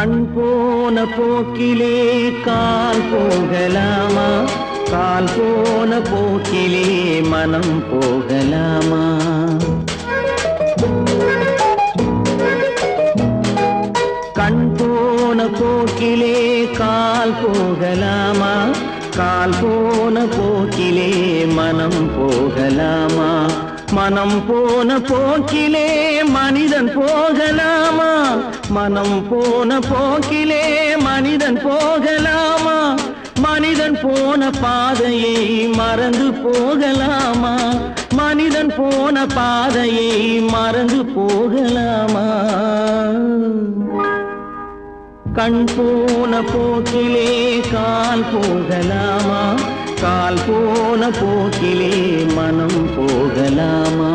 கண் போன போக்கிலே கால் போகலாமா? கால் போன போக்கிலே மனம் போகலாமா? கண் போன போக்கிலே கால் போகலாமா? கால் போன போக்கிலே மனம் போகலாமா? மனம் போன போக்கிலே மனிதன் போகலாமா? மனம் போன போக்கிலே மனிதன் போகலாமா? மனிதன் போன பாதையை மறந்து போகலாமா? மனிதன் போன பாதையை மறந்து போகலாமா? கண் போன போக்கிலே கால் போகலாமா? கால் போன போக்கிலே மனம் போகலாமா?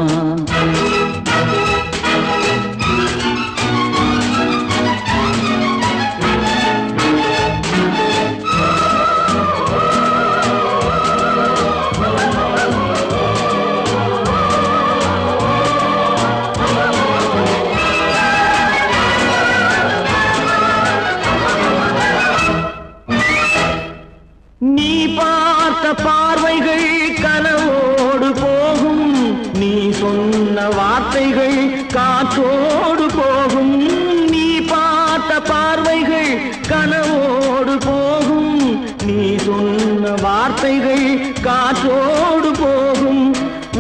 நீ பார்த்த பார்வைகள் கனவோடு போகும், நீ சொன்ன வார்த்தைகள் காற்றோடு போகும். நீ பார்த்த பார்வைகள் கனவோடு போகும், நீ சொன்ன வார்த்தைகள் காற்றோடு போகும்.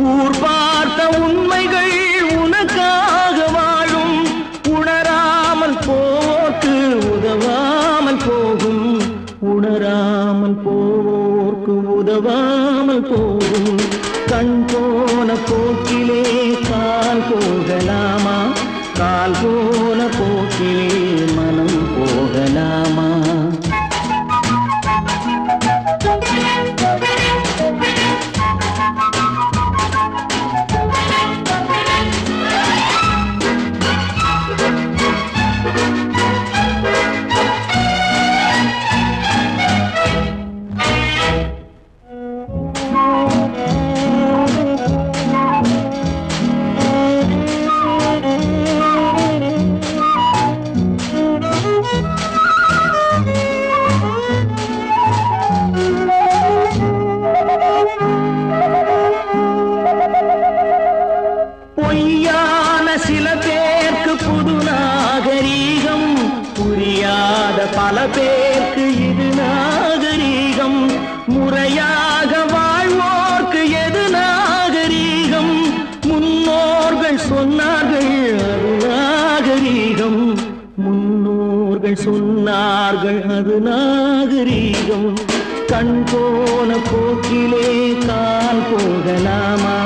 ஊர் பார்த்த உண்மைகள் உனக்காக வாழும், உணராமல் போக்கு உதவாமல் போகும். உணராமல் போவோர்க்கு உதவாமல் போகும். கண் போன போக்கிலே கால் போகலாமா? கால் போன போக்கிலே மனம் போகலாமா? பொய்யான சில பேருக்கு புது நாகரீகம், புரியாத பல பேருக்கு இது நாகரீகம். முறையாக வாழ்வோர்க்கு எது நாகரீகம்? முன்னோர்கள் சொன்னார்கள் அது நாகரீகம். முன்னோர்கள் சொன்னார்கள் அது நாகரீகம். கண் போன போக்கிலே கால் போகலாமா?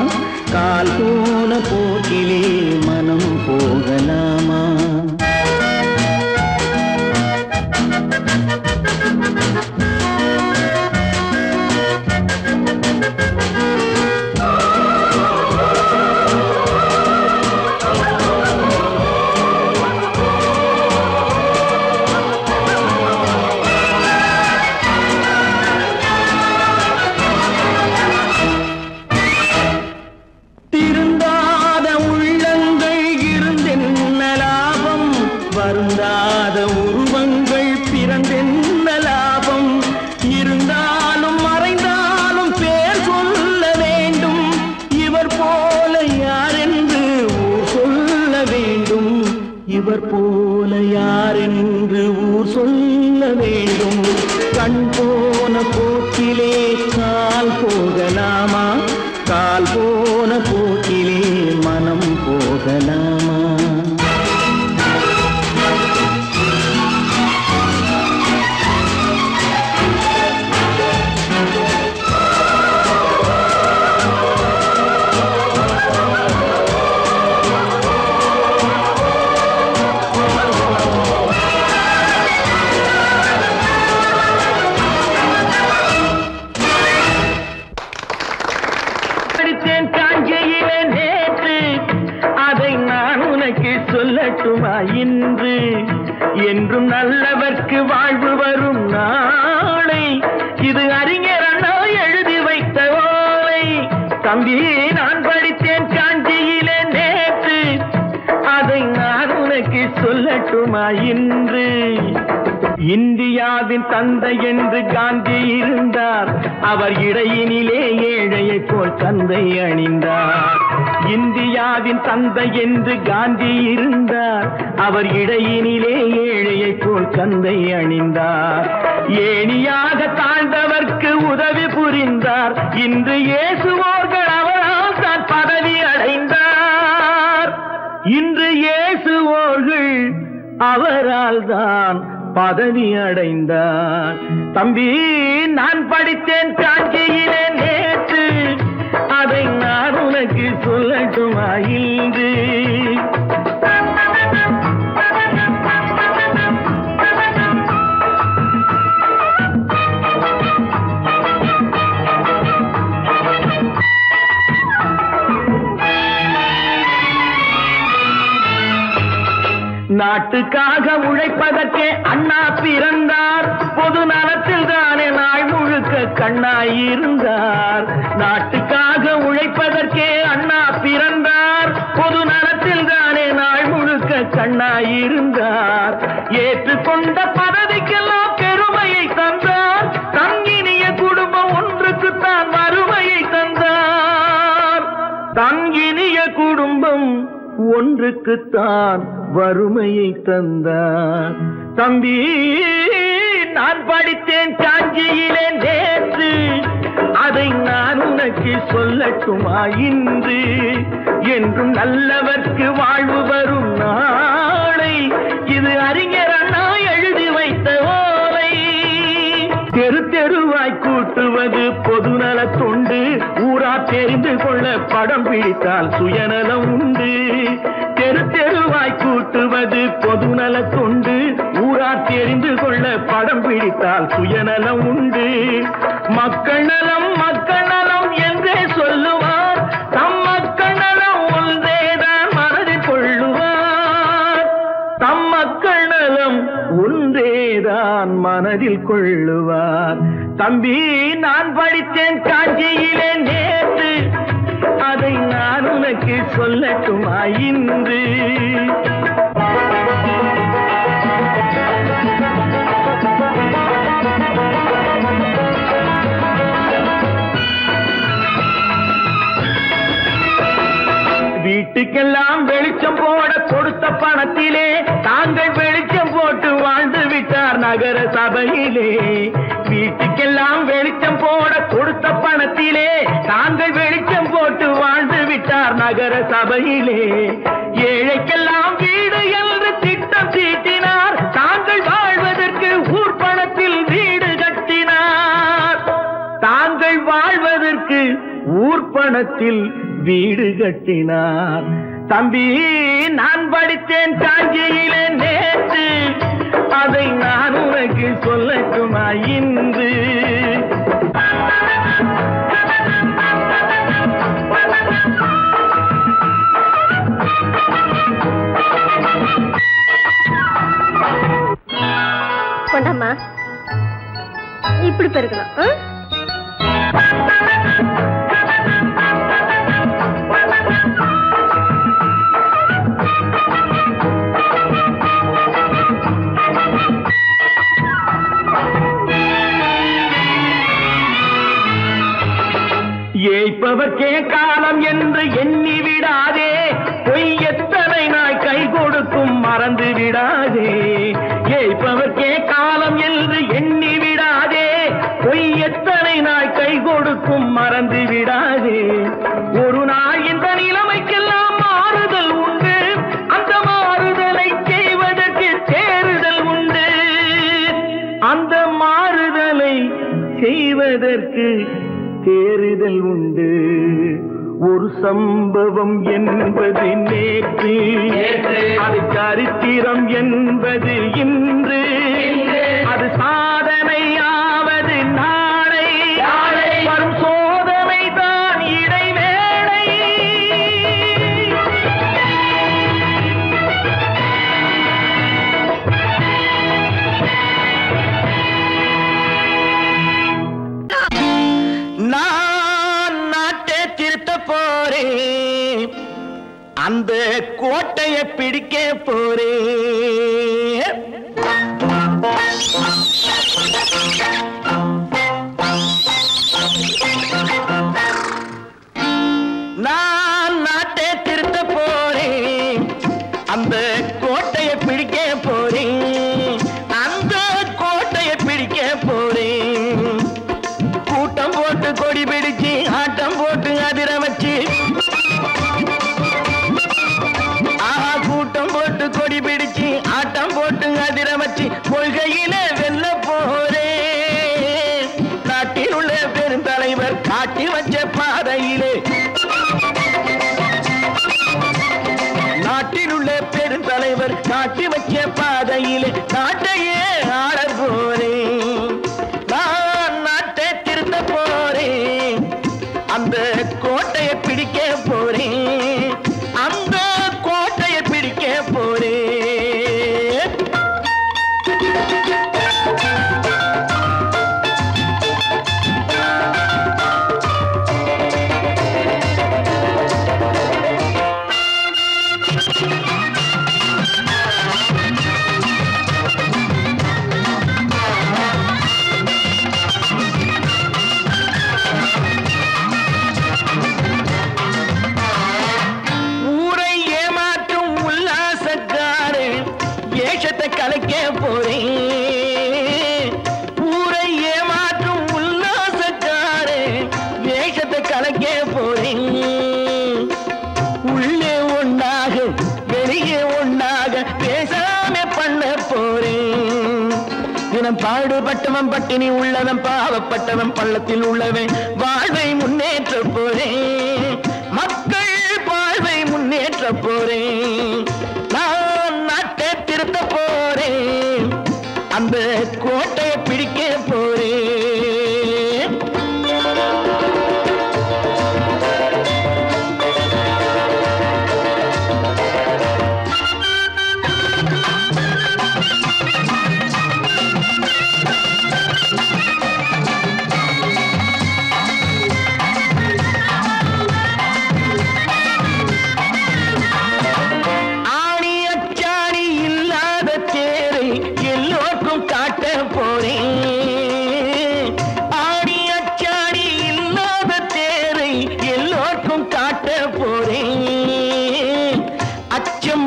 கால் போன போக்கிலே மனம் போகலாமா? வருந்தாத உருவங்கள் பிறந்தென்ன லாபம்? இருந்தாலும் மறைந்தாலும் பேர் சொல்ல வேண்டும். இவர் போல யார் என்று ஊர் சொல்ல வேண்டும். இவர் போல யார் என்று ஊர் சொல்ல வேண்டும். கண் போன போக்கிலே கால் போகலாமா? கால் போன போக்கிலே மனம் போகலாமா? காஞ்சியிலே நேற்று அதை நான் உனக்கு சொல்லட்டுமா இன்று? என்றும் நல்லவர்க்கு வாழ்வு வரும் நாளை இது அறிஞர் அண்ணா எழுதி வைத்த ஓலை. தம்பி நான் படித்தேன் காஞ்சியிலே நேற்று அதை நான் உனக்கு சொல்லட்டுமா இன்று? இந்தியாவின் தந்தை என்று காந்தி இருந்தார், அவர் இடையினிலே ஏழையை போல் தந்தை அணிந்தார். இந்தியாவின் தந்தை என்று காந்தி இருந்தார், அவர் இடையினிலே ஏழையை போல் தந்தை அணிந்தார். ஏணியாக தாழ்ந்தவர்க்கு உதவி புரிந்தார், இன்று இயேசுவோர்கள் அவரால் தான் பதவி அடைந்தார். இன்று இயேசுவோர்கள் அவரால் தான் பதவி அடைந்தார். தம்பி, நான் படித்தேன் காஞ்சியிலே நேற்று, அதை நான் உனக்கு சொல்லட்டுமா இன்று? நாட்டுக்காக உழைப்பதற்கே அண்ணா பிறந்தார், பொது நலத்தில் தானே நாள் முழுக்க கண்ணாயிருந்தார். நாட்டுக்காக உழைப்பதற்கே அண்ணா பிறந்தார், பொது நலத்தில் தானே நாள் முழுக்க கண்ணாயிருந்தார். ஏற்றுக்கொண்ட பதவிக்கெல்லாம் பெருமையை தந்தார், தங்கினிய குடும்பம் ஒன்றுக்குத்தான் வறுமையை தந்தார். தங்கினிய குடும்பம் ஒன்றுக்குத்தான் வறுமையை தந்தார். தம்பி, நான் படித்தேன் காஞ்சியிலே நேற்று, அதை நான் உனக்கு சொல்லட்டுமா இன்று? என்றும் நல்லவர்க்கு வாழ்வு வரும் நாளை, இது அறிஞர் அண்ணா எழுதி வைத்த ஓலை. தெரு தெருவாய் கூட்டுவது பொதுநல தொண்டு, ஊரா தெரிந்து கொள்ள படம் பிடித்தால் சுயநலம் உண்டு. தெரு தெருவாய் கூட்டுவது பொதுநல தொண்டு, ஊரா தெரிந்து கொள்ள படம் பிடித்தால் சுயநலம் உண்டு. மக்கள் நலம் மக்கள் நலம் என்றே சொல்லுவார், தம் மக்கள் நலம் ஒன்றேதான் மனதில் கொள்ளுவார். தம் மக்கள் நலம் ஒன்றேதான் மனதில் கொள்ளுவார். தம்பி, நான் படித்தேன் காஞ்சியிலே நேற்று, அதை நான் உனக்கு சொல்லட்டுமா இன்று? வீட்டுக்கெல்லாம் வெளிச்சம் போட கொடுத்த பணத்திலே தாங்கள் வெளிச்சம் போட்டு வாழ்ந்து விட்டார் நகர சபையிலே. வீட்டுக்கெல்லாம் வெளிச்சம் போட கொடுத்த பணத்திலே தாங்கள் வெளிச்சம் போட்டு வாழ்ந்து விட்டார் நகர சபையிலே. ஏழைக்கெல்லாம் வீடு என்று திட்டம் தீட்டினார், தாங்கள் வாழ்வதற்கு ஊர் பணத்தில் வீடு கட்டினார். தாங்கள் வாழ்வதற்கு ஊர் பணத்தில் வீடு கட்டினார். தம்பி, நான் படித்தேன் காஞ்சியிலே நேற்று, அதை நான் உனக்கு சொல்லட்டுமா இன்று? கொண்டாமா, இப்படி பெருக்கலாம். ஏய்ப்பவர்க்கே காலம் என்று எண்ணி விடாதே, பொய் எத்தனை நாய் கை கொடுக்கும் மறந்து விடாதே. ஏய்ப்பவர்க்கே காலம் என்று எண்ணி விடாதே, பொய் எத்தனை நாய் கை கொடுக்கும் மறந்து விடாதே. ஒரு நாள் இந்த நிலைமைக்கெல்லாம் மாறுதல் உண்டு, அந்த மாறுதலை செய்வதற்கு தேறுதல் உண்டு. அந்த மாறுதலை செய்வதற்கு தேறுதல் உண்டு. ஒரு சம்பவம் என்பது நேற்று, அது சரித்திரம் என்பது இன்று, அது சாதனையாவது நாளை, வரும் சோதனை தான் இடைவேளை. நான் நாட்டை திருத்த போறேன், அந்த கோட்டையை பிடிக்க போறேன். பாதையிலே நாட்டிலுள்ள பெருந்தலைவர் காட்டி வச்ச பாதையிலே நாட்டையே ஆள போறேன். நான் நாட்டை திருத்த போறேன். அந்த கோட்டையை பிடிக்க போறேன். அந்த கோட்டையை பிடிக்க போறேன். கலைக்க போறேன். ஊரை ஏமாற்றும் உல்லாசக்காரே வேஷத்தை கலைக்க போறேன். உள்ளே ஒன்றாக வெளியே ஒன்றாக பேசாம பண்ண போறேன். தினம் பாடுபட்டவன் பட்டினி உள்ளவன் பாவப்பட்டவன் பள்ளத்தில் உள்ளவன் வாழ்வை முன்னேற்ற போறேன். மக்கள் வாழ்வை முன்னேற்ற போறேன். நான் நாட்டை திருத்த போறேன். அந்த கோட்டையை பிடிக்க போறேன்.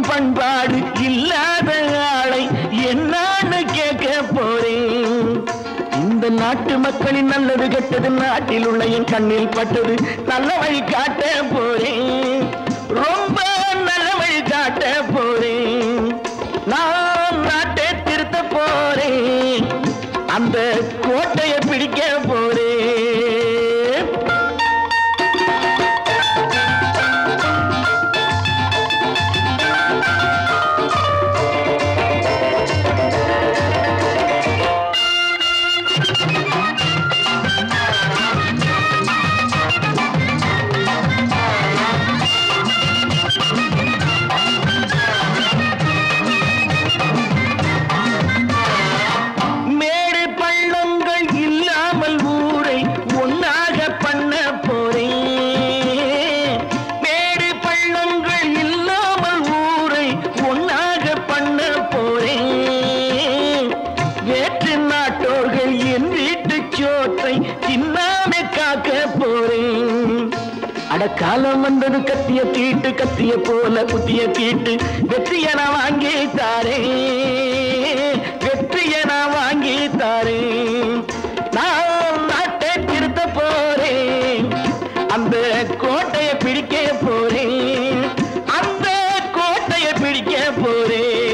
பண்பாடு இல்லாத ஆளை என்னான்னு கேட்க போறேன். இந்த நாட்டு மக்களின் நல்லது கெட்டது நாட்டில் உள்ள என் கண்ணில் பட்டது நல்ல வழி காட்ட போறேன். ரொம்ப நல்ல வழி காட்ட போறேன். நான் நாட்டை திருத்த போறேன். அந்த கோட்டையை பிடிக்க போறேன். காலம் வந்தது கத்திய தீட்டு கத்திய போல புத்திய தீட்டு வெற்றிய நான் வாங்கி தாரே. வெற்றிய நான் வாங்கி தாரே. நான் நாட்டை திருத்த போறேன். அந்த கோட்டையை பிடிக்க போறேன். அந்த கோட்டையை பிடிக்க போறேன்.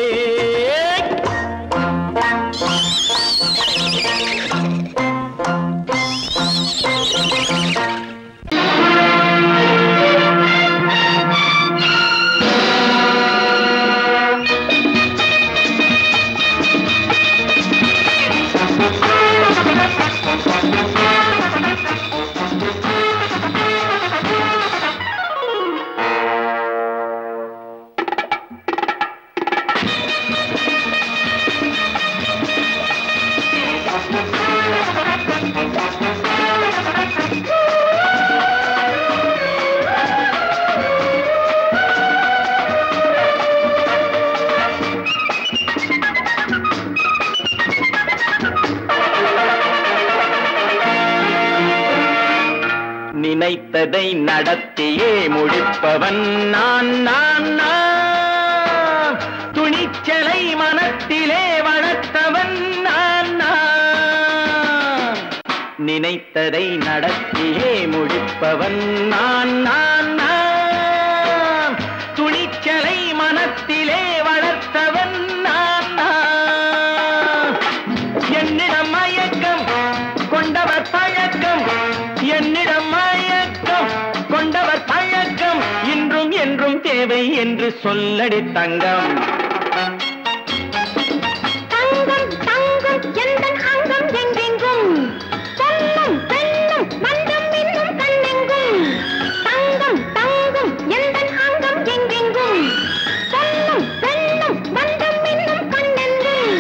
நினைத்ததை நடத்தியே முடிப்பவன் நான் நான் நான். துணிச்சலை மனத்திலே வளர்த்தவன் நான் நான். நினைத்ததை நடத்தியே முடிப்பவன் நான் நான் நான். துணிச்சலை மனத்திலே வளர்த்தவன் நான் நான். என்னிடம் மயக்கம் கொண்டவர் பழக்கம். என்னிடம் மயக்கம் தேவை என்று சொல்லடி தங்கம். தங்கம் தங்கம் எந்தன் அங்கம் எங்கெங்கும் பொன்னும் பெண்ணும் மந்தம் இன்னும் கண்ணெங்கும். தங்கம் தங்கம் எந்தன் அங்கம் எங்கெங்கும் பொன்னும் பெண்ணும் மந்தம் இன்னும் கண்ணெங்கும்.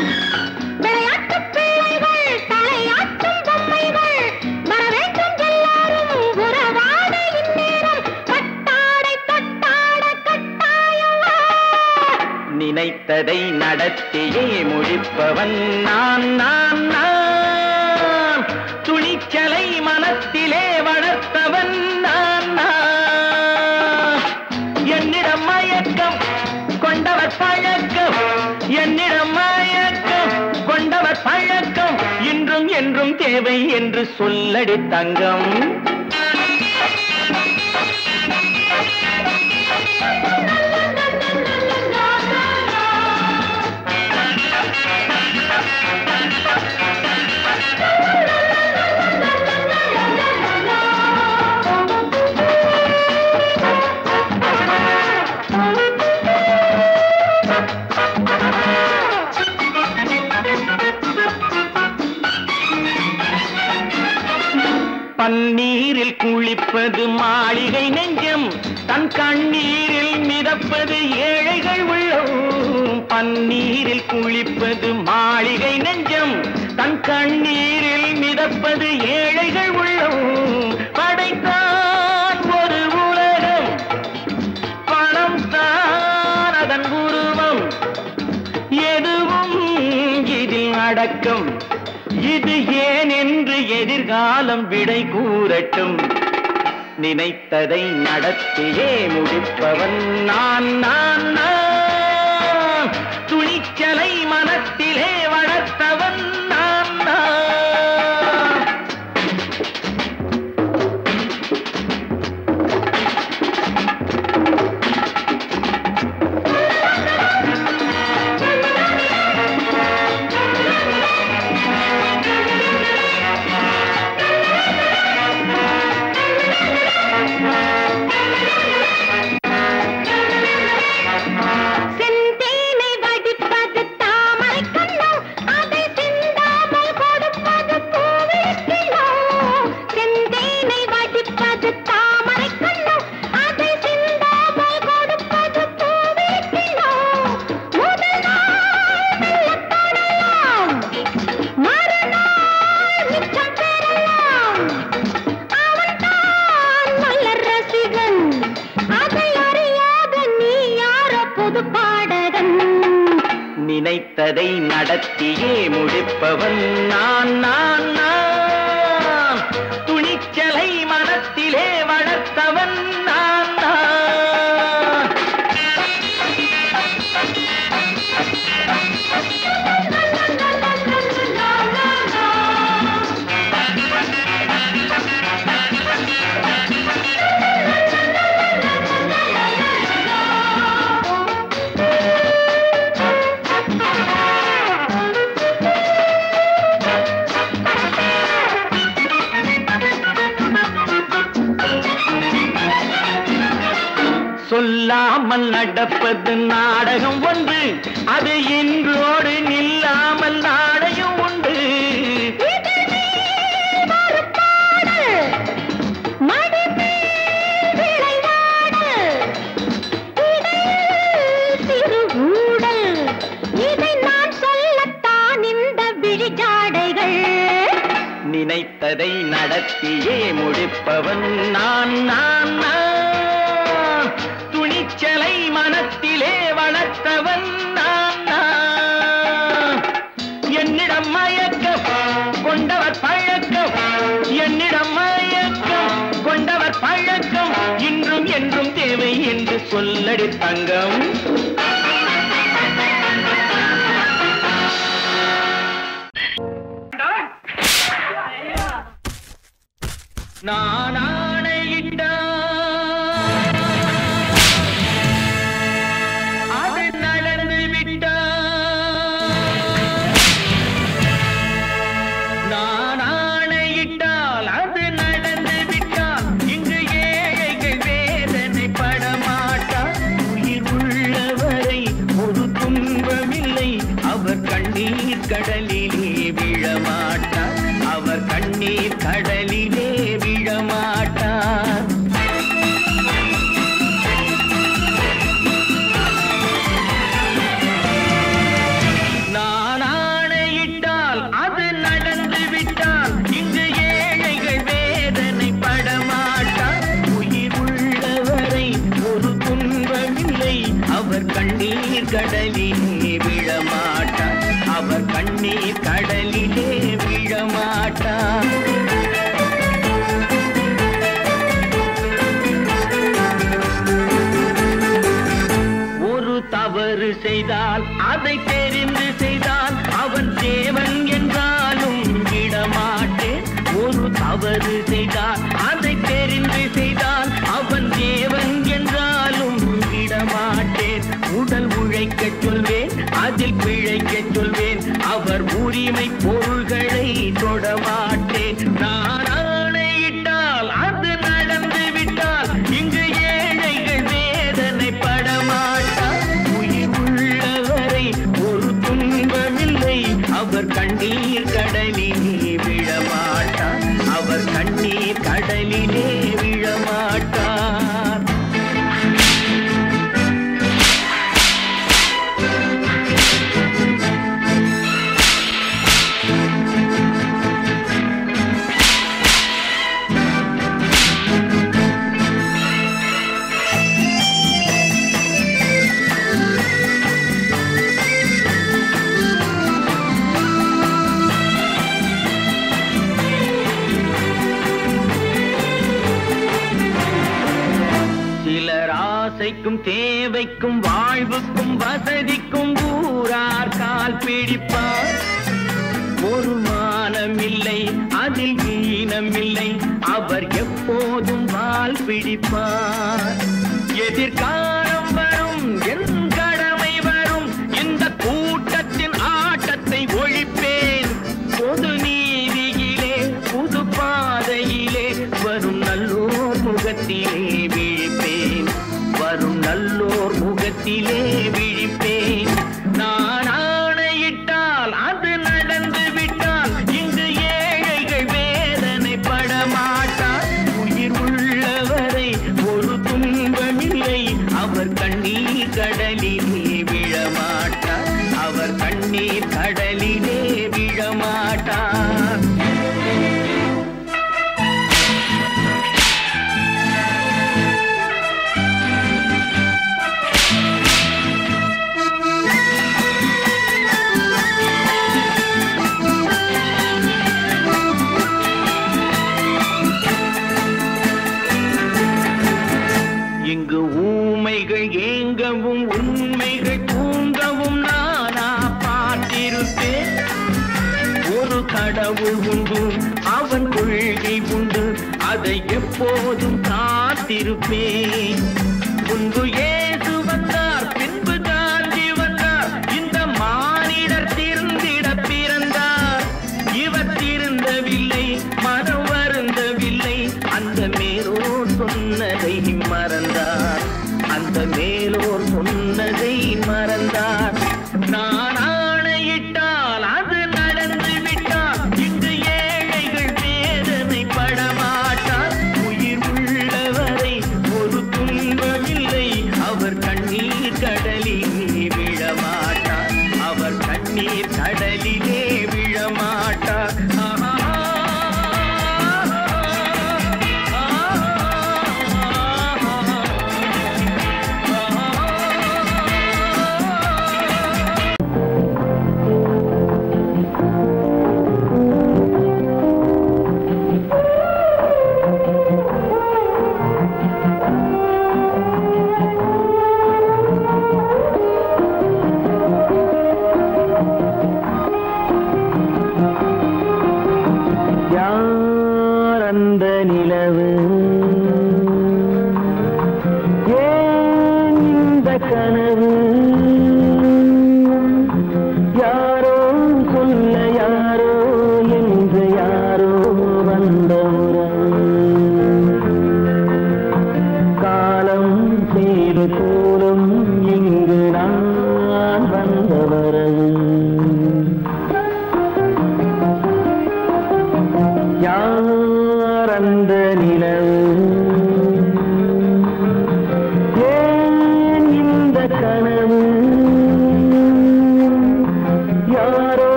விளையாட்டு பிள்ளைகள் தலையாட்டும் பொம்மைகள் வரவேற்கும் எல்லாரும் உறவாட இந்நேரம் கட்டாடை தொட்டாட கட்டாயமா. நினைத்ததை நடத்தியே முடிப்பவன் நான் நான் நான். துணிச்சலை மனத்திலே வளர்த்தவன் நான் நான். என்னிடம் மயக்கம் கொண்டவர் பழக்கம், என்னிடம் மயக்கம் கொண்டவர் பழக்கம் இன்றும் என்றும் தேவை என்று சொல்லடி தங்கம். பன்னீரில் குளிப்பது மாளிகை நெஞ்சம், தன் கண்ணீரில் மிதப்பது ஏழைகள் உள்ளம். பன்னீரில் குளிப்பது மாளிகை நெஞ்சம், தன் கண்ணீரில் மிதப்பது ஏழைகள் உள்ளம். படைத்தான் ஒரு உலகம், பணம் தான் அதன் உருவம். எதுவும் இதில் அடக்கம், இது ஏன் என்று எதிர்காலம் விடை கூறட்டும். நினைத்ததை நடத்தியே முடிப்பவன் நான் நான் நான். துணிச்சலை மனத்திலே வளர்த்தவன் நான் நான். நினைத்ததை நடத்தியே முடிப்பவன் நான் நான் நான். துணிச்சலை மனத்திலே வளர்த்தவன் நான் நான். சொல்லாமல் நடப்பது நாடகம் ஒன்று, அது இன்றோடு நில்லாமல் நாடகம் உண்டு. நினைத்ததை நடத்தியே முடிப்பவன் நான் நான் நான். துணிச்சலை மனத்திலே வளர்த்தவன் நான் நான். என்னிடம் மயக்கம் கொண்டவர் பழக்கம், என்னிடம் மயக்கம் கொண்டவர் பழக்கம் இன்றும் என்றும் தேவை என்று சொல்லடி தங்கம். நான் ஆணையிட்டால் அது நடந்து விட்டால், நான் ஆணையிட்டால் அது நடந்து விட்டால், இங்கு ஏழைகள் வேதனை படமாட்டார். கடலிலே விழமாட்டார். அவர் கண்ணீர் கடலிலே விழமாட்டார். ஒரு தவறு செய்தால் அதை தெரிந்து செய்தால் அவன் தேவன் என்றாலும் விடமாட்டேன். ஒரு தவறு செய்தால் அதை தெரிந்து செய்தால் அவன் தேவன் என்றாலும் விடமாட்டேன். உடல் உழைக்கச் சொல்வேன், அதில் பிழைக்கச் சொல்வேன். அவர் உரிமை பொருள்களை தொடமாட்டேன். நான் ஆணையிட்டால் அது நடந்து விட்டால் இங்கு ஏழைகள் வேதனை படமாட்டார். உயிர் உள்ளவரை ஒரு துன்பமில்லை. அவர் கண்ணீர் கடலிலே விழமாட்டார். அவர் கண்ணீர் கடலிலே விழமாட்டார். ஆசைக்கும் தேவைக்கும் வாழ்வுக்கும் வசதிக்கும் ஊரார் கால் பிடிப்பார். ஒரு மானமில்லை, அதில் ஈனமில்லை. அவர் எப்போதும் வால் பிடிப்பார். எதிர்காலம் வரும், என் கடமை வரும். இந்த கூட்டத்தின் ஆட்டத்தை ஒழிப்பேன். பொது நீதியிலே புது பாதையிலே வரும் நல்லோர் முகத்திலே விழிப்பேன். வரும் நல்லோர் முகத்திலே விழிப்பேன். நான் ஆணையிட்டால் அது நடந்து விட்டால் இங்கு ஏழைகள் வேதனை படமாட்டார். உயிர் உள்ளவரை ஒரு துன்பமில்லை. அவர் கண்ணீர் கடலிலே விழமாட்டார். அவர் கண்ணீர் கடலிலே விழமாட்டார். இங்கு ஊமைகள் ஏங்கவும் உண்மைகள் தூங்கவும் நானா பார்த்திருப்பேன். ஒரு கடவுள் உண்டு, அவன் கொள்கை உண்டு, அதை எப்போதும் காத்திருப்பேன். முன்பு இயேசு வந்தார், பின்பு காந்தி வந்தார். இந்த மானிடர் திருந்திட பிறந்தார். இவர் திருந்தவில்லை, மனம் வருந்தவில்லை. அந்த மேலோர் சொன்னதை மறந்தார். அந்த மேலோர் சொன்னதை மறந்தார். நான் ஆணையிட்டால் அது நடந்து விட்டால் இங்கு ஏழைகள் வேதனை படமாட்டார். உயிர் உள்ளவரை ஒரு துன்பமில்லை. அவர் கண்ணீர் கடலிலே விழமாட்டார். அவர் கண்ணீர் கடலிலே விழமாட்டார்.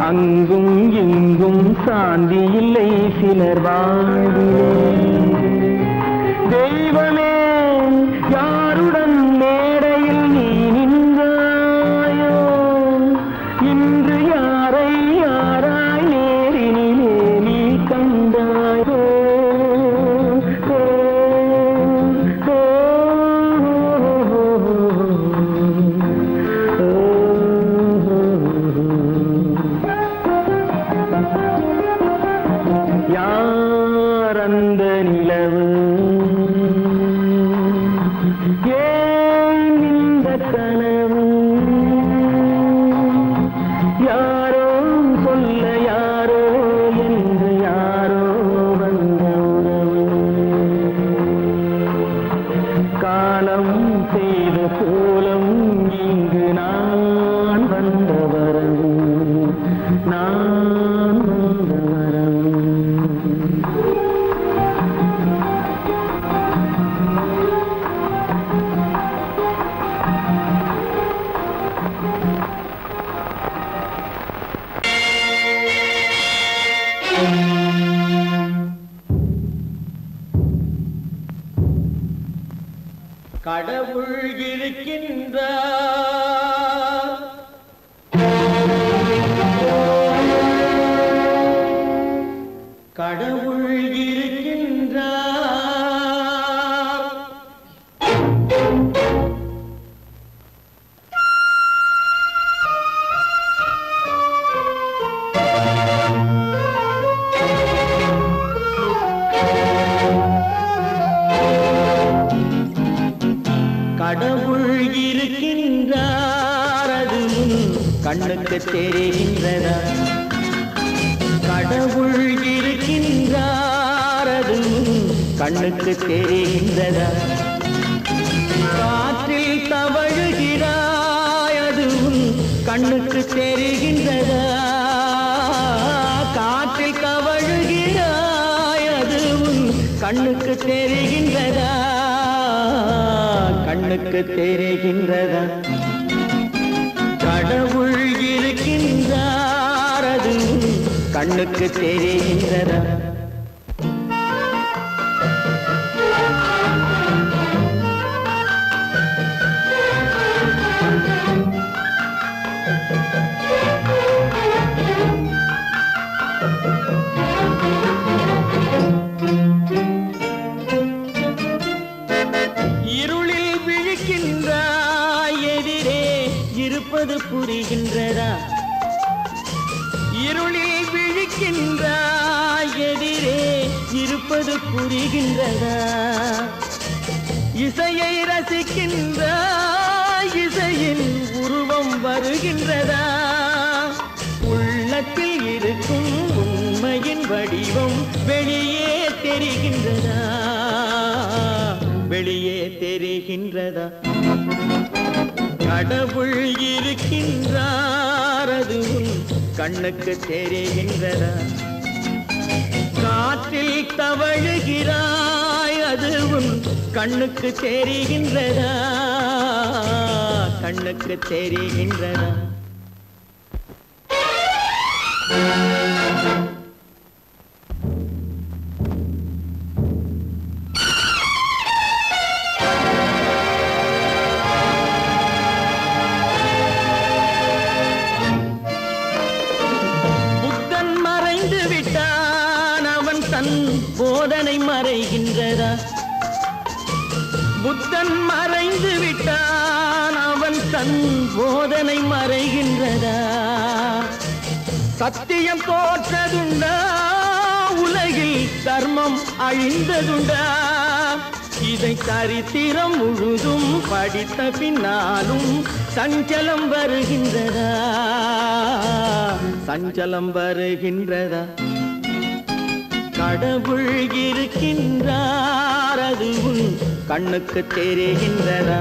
அங்கும் இங்கும் சாந்தி இல்லை சிலர் வாழ்விலே. தெய்வமே யாருடன் மேடையில் நீ நின்றாயோ, இன்று யாரை யாராய் நேரினிலே நீ கண்டாயோ. யார் அந்த நிலவு, ஏன் இந்த கனவு, யாரோ சொல்ல யாரோ என்று யாரோ வந்த உறவு. காலம் செய்த கோலம் இங்கு நான் வந்த வரவு, நான் வந்த வரவு. கடவுள் இருக்கின்றார், கடவுள் இருக்கின்றார். கடவுள் இருக்கின்றார், அது கண்ணுக்கு தெரிகின்றதா? கடவுள் இருக்கின்றார், அது கண்ணுக்கு தெரிகின்றதா? காற்றில் தவழுகிறாய், அது கண்ணுக்கு தெரிகின்றதா? காற்றில் தவழுகிறாய், அது கண்ணுக்கு தெரிகின்றதா? கண்ணுக்கு தெரிகின்றதா? கடவுள் இருக்கின்றார், அது கண்ணுக்கு தெரிகின்றதா? இருளில் விழிக்கின்றாய், எதிரே இருப்பது புரிகின்றதா? இருளில் விழிக்கின்றாய், எதிரே இருப்பது புரிகின்றதா? இசையை ரசிக்கின்றாய், இசையின் உருவம் வருகின்றதா? உள்ளத்தில் இருக்கும் உண்மையின் வடிவம் வெளியே தெரிகின்றதா? வெளியே தெரிகின்றதா? கடவுள் இருக்கின்றார், அது கண்ணுக்கு தெரிகின்றதா? காற்றில் தவழுகிறாய், அது கண்ணுக்கு தெரிகின்றதா? கண்ணுக்கு தெரிகின்றதா? போதனை மறைகின்றதா? புத்தன் மறைந்து விட்டான், அவன் தன் போதனை மறைகின்றதா? சத்தியம் தோற்றதுண்டா? உலகில் தர்மம் அழிந்ததுண்டா? இதை சரித்திரம் முழுதும் படித்த பின்னாலும் சஞ்சலம் வருகின்றதா? சஞ்சலம் வருகின்றதா? கடவுள் இருக்கின்றார், அது கண்ணுக்கு தெரிகின்றதா?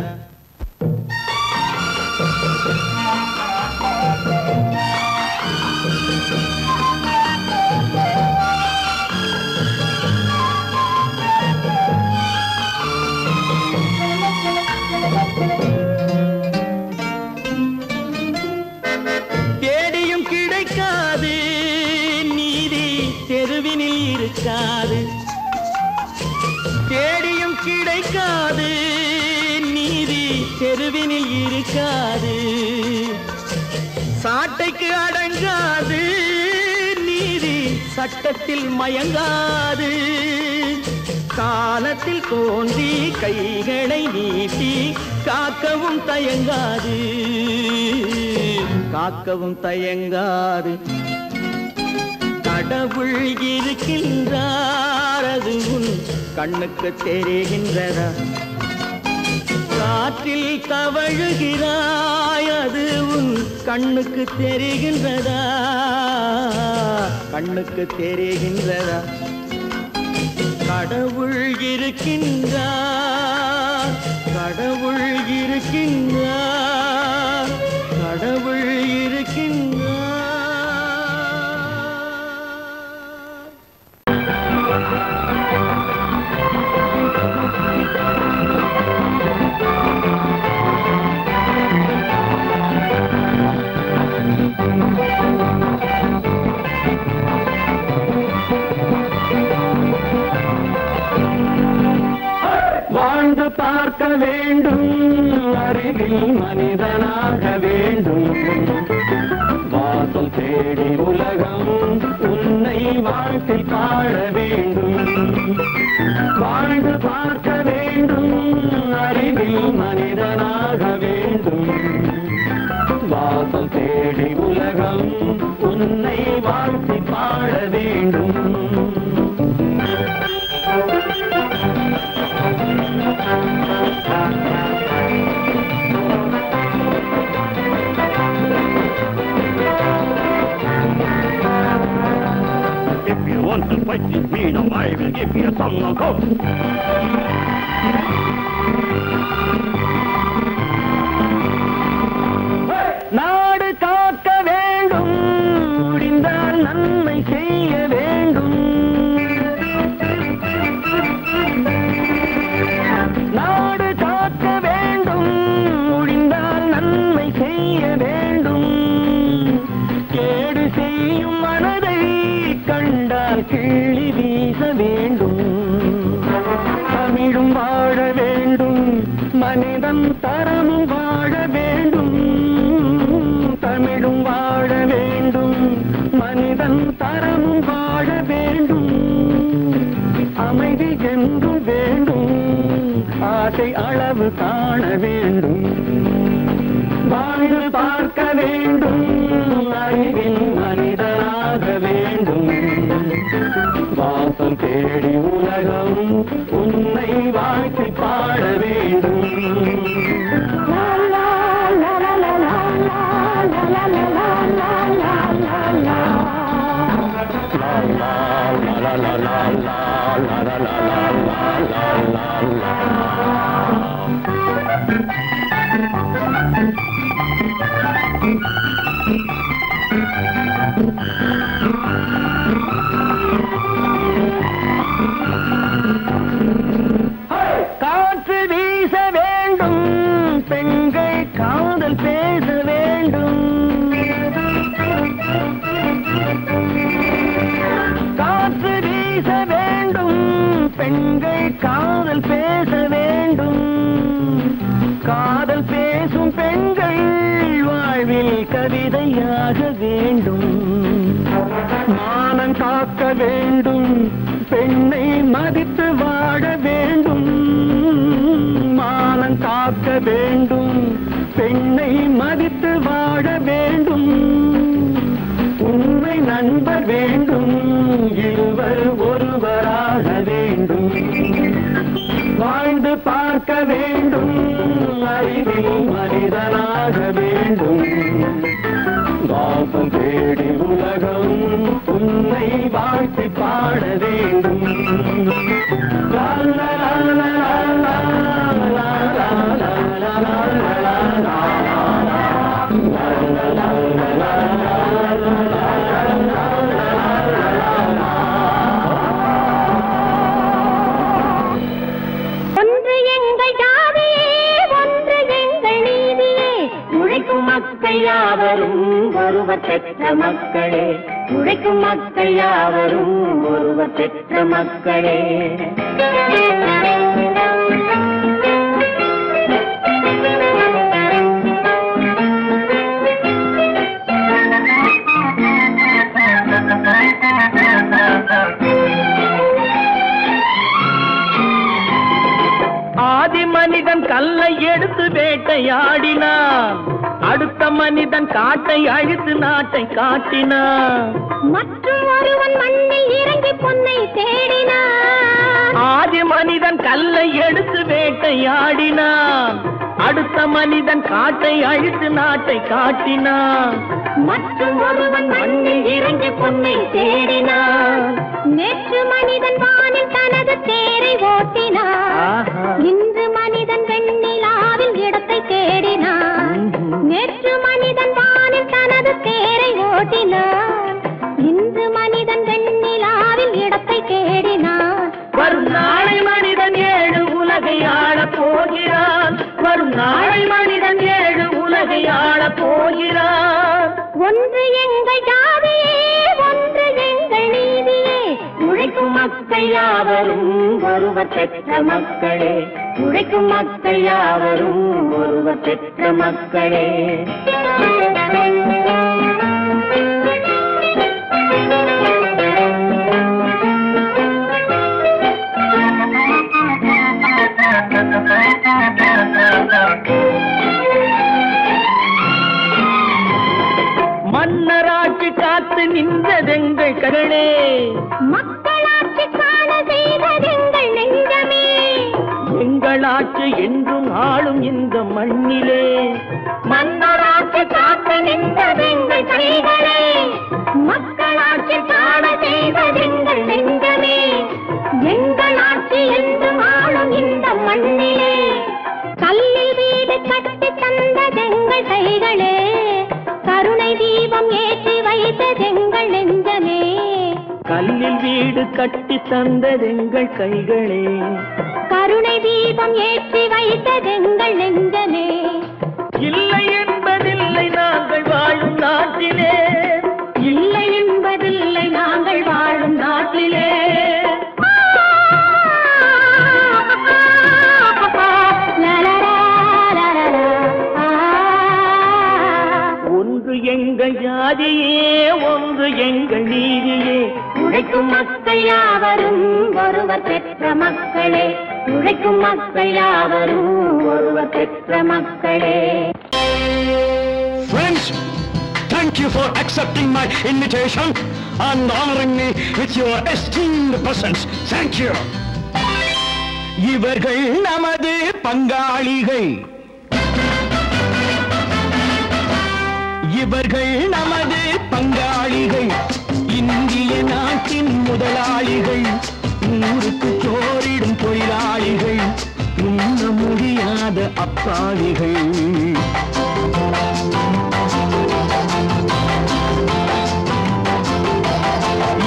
தெருவினில் இருக்காது, சாட்டைக்கு அடங்காது, நீதி சட்டத்தில் மயங்காது. காலத்தில் தோன்றி கைகளை நீட்டி காக்கவும் தயங்காது, காக்கவும் தயங்காது. கடவுள் இருக்கின்றார், அது உன் கண்ணுக்கு தெரிகின்றதா? காற்றில் தவழுகிறாய், அது உன் கண்ணுக்கு தெரிகின்றதா? கண்ணுக்கு தெரிகின்றதா? கடவுள் இருக்கின்றார், கடவுள் இருக்கின்றார், கடவுள் இருக்கின்றார். வாழ்ந்து பார்க்க வேண்டும், அறிவில் மனிதனாக வேண்டும். வாசல் தேடி உலகம் உன்னை வாழ்த்தி பாட வேண்டும். வாழ்ந்து பார்க்க வேண்டும், அறிவில் மனிதனாக வேண்டும். வாசல் தேடி உலகம் உன்னை வாழ்த்தி பாட வேண்டும். If you want to fight with me, now I will give you a song of hope. நாடு காக்க வேண்டும், முடிந்தால் நன்மை செய்ய வேண்டும். நாடு காக்க வேண்டும், முடிந்தால் நன்மை செய்ய வேண்டும். கேடு செய்யும் மனதை கண்டால் கிள்ளி வீச வேண்டும். தமிழும் வாழ வேண்டும், மனிதன் தரமும் வாழ வேண்டும். தமிழும் வாழ வேண்டும், மனிதன் தரமும் வாழ வேண்டும். அமைதி என்றும் வேண்டும், ஆசை அளவு காண வேண்டும். வாழ்ந்து பார்க்க வேண்டும், அறிவில் மனிதனாக வேண்டும். வாசம் தேடி உலகம் உன்னை வாழ்த்தி பாட வேண்டும். காற்று வீச வேண்டும், பெண்கள் காதல் பேச வேண்டும். காற்று வீச வேண்டும், பெண்கள் காதல் பேச வேண்டும். காதல் பேசும் பெண்கள் வாழ்வில் கவிதையாக வேண்டும். மானம் காக்க வேண்டும், பெண்ணை மதித்து வாழ வேண்டும். மானம் காக்க வேண்டும், பெண்ணை மதித்து வாழ வேண்டும். உண்மை நண்பர் வேண்டும், இருவர் ஒருவராக வேண்டும். வாழ்ந்து பார்க்க வேண்டும், அறிவில் மனிதனாக வேண்டும். வாசம் தேடி உலகம் உன்னை வாழ்த்தி பாட வேண்டும். லா லா லா லா லா லா லா லா லா லா. ஒன்று எங்கள் ஜாதியே, ஒன்று எங்கள் நீதியே. உழைக்கும் மக்கள் யாவரும் ஒருவர் பெற்ற மக்களே. உழைக்கும் மக்கள் யாவரும் ஒருவர் பெற்ற மக்களே. வேட்டையாடினான். அடுத்த மனிதன் காட்டை அழித்து நாட்டை காட்டினான். மற்றும் ஒருவன் மண்ணில் இறங்கி பொன்னை தேடினான். ஆதி மனிதன் கல்லை எடுத்து வேட்டையாடினான். அடுத்த மனிதன் காட்டை அழித்து நாட்டை காட்டினான். மற்றும் ஒருவன் மண்ணில் இறங்கி பொன்னை தேடினான். நேற்று மனிதன் வானில் தனது தேரை ஓட்டினான். இன்று மனிதன் வெண்ணிலாவில் இடத்தை தேடினான். நேற்று மனிதன் வானில் தனது தேரை ஓட்டினான். இன்று மனிதன் வெண்ணிலாவில் இடத்தை தேடினான். வரும் நாளை மனிதன் 7 உலகை ஆளப் போகிறான். வரும் நாளை மனிதன் 7 உலகை ஆளப் போகிறான். ஒன்று எங்கள் ஜாதியே, ஒன்று எங்கள் நீதியே. உழைக்கும் மக்கள் யாவரும் ஒருவர் பெற்ற மக்களே. உழைக்கும் மக்கள் யாவரும் ஒருவர் பெற்ற மக்களே. மன்னராட்சி காத்து நின்றதெங்கள் கரணே. மக்களாட்சி காண செய்ததெங்கள் நெஞ்சமே. எங்களாட்சி என்றும் ஆளும் இந்த மண்ணிலே. மன்னராட்சி காத்து நின்றதெங்கள் கைகளே. மக்களாட்சி காண செய்ததெங்கள் நெஞ்சமே. எங்களாட்சி என்றும் ஆளும் இந்த மண்ணிலே. கல்லில் வீடு கட்டி தந்ததெங்கள் கைகளே. கருணை தீபம் ஏற்றி வைத்ததெங்கள் நெஞ்சமே. கல்லில் வீடு கட்டி தந்ததெங்கள் கைகளே. கருணை தீபம் ஏற்றி வைத்ததெங்கள் நெஞ்சமே. இல்லை என்பதில்லை நாங்கள் வாழும் நாட்டிலே. இல்லை என்பதில்லை நாங்கள் வாழும் நாட்டிலே. ஒன்று எங்கள் ஜாதியே, ஒன்று எங்கள் நீதியே. உழைக்கும் மக்கள் யாவரும் ஒருவர் பெற்ற மக்களே. உழைக்கும் மக்கள் யாவரும் ஒருவர் பெற்ற மக்களே. Friends, thank you for accepting my invitation and honoring me with your esteemed presence. Thank you. இவர்கள் நமது பங்காளிகள். இவர்கள் நமது பங்காளிகள். இந்திய நாட்டின் முதலாளிகள். ஊருக்கு சோறிடும் தொழிலாளிகள். உண்ண முடியாத அப்பாவிகள்.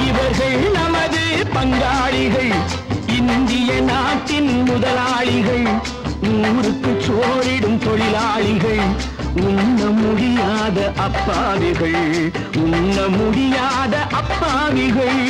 இவர்கள் நமது பங்காளிகள். இந்திய நாட்டின் முதலாளிகள். ஊருக்கு சோறிடும் தொழிலாளிகள். உண்ண முடியாத அப்பாவிகள். உண்ண முடியாத அப்பாவிகள்.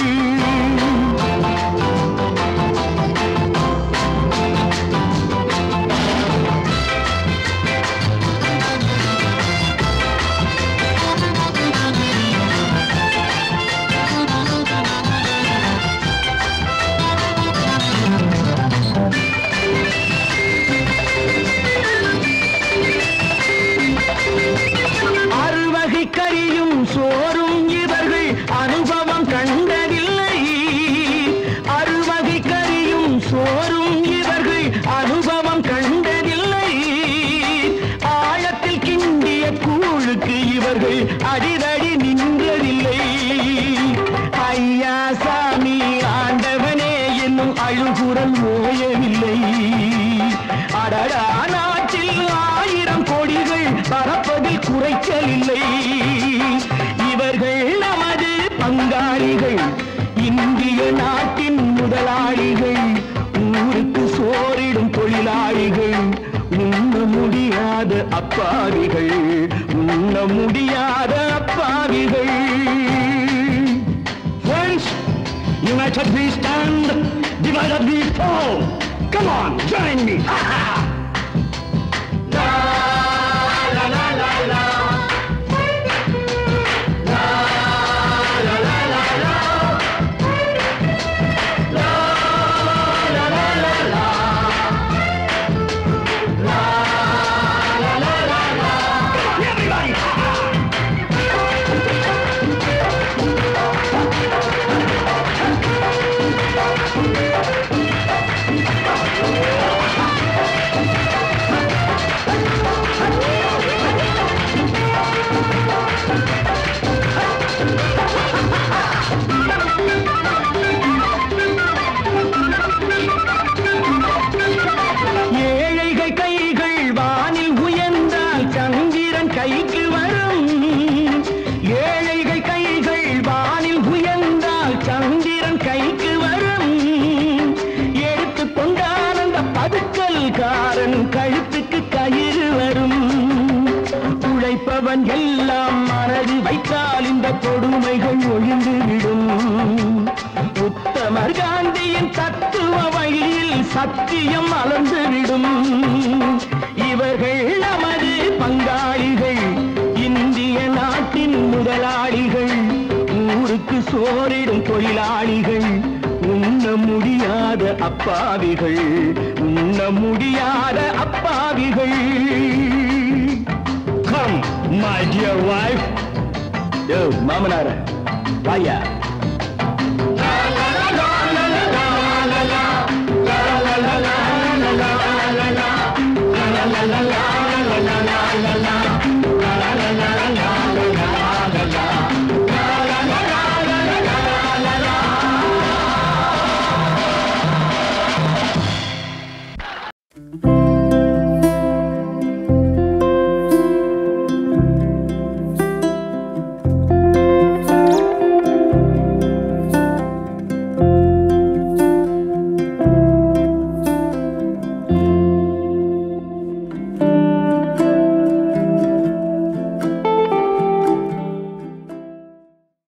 கறியும் சோறும் இவர்கள் அனுபவம் கண்டதில்லை. அறுவகை கறியும் சோறும் இவர்கள் அனுபவம் கண்டதில்லை. ஆழத்தில் கிண்டிய கூழுக்கு இவர்கள் அடிதடி நின்றதில்லை. ஐயா சாமி ஆண்டவனே என்னும் அழுகுரல் ஓயவில்லை. அடடா நாட்டில் 1000 கோடிகள் பறப்பதில் குறைச்சலில்லை. இவர்கள் நமது பங்காளிகள். இந்திய நாட்டின் முதலாளிகள். ஊருக்கு சோறிடும் தொழிலாளிகள். உண்ண முடியாத அப்பாவிகள். உண்ண முடியாத அப்பாவிகள். Friends, united we stand, divided we fall. Come on, join me. எல்லாம் மனது வைத்தால் இந்த கொடுமைகள் ஒழிந்துவிடும். உத்தமர் காந்தியின் தத்துவ வழியில் சத்தியம் மலர்ந்துவிடும். இவர்கள் நமது பங்காளிகள், இந்திய நாட்டின் முதலாளிகள், ஊருக்கு சோறிடும் தொழிலாளிகள், உண்ண முடியாத அப்பாவிகள், உண்ண முடியாத அப்பாவிகள். Come, my dear wife. Yo, மாமனார வாயா. La la la la la la la la la la la la la la la.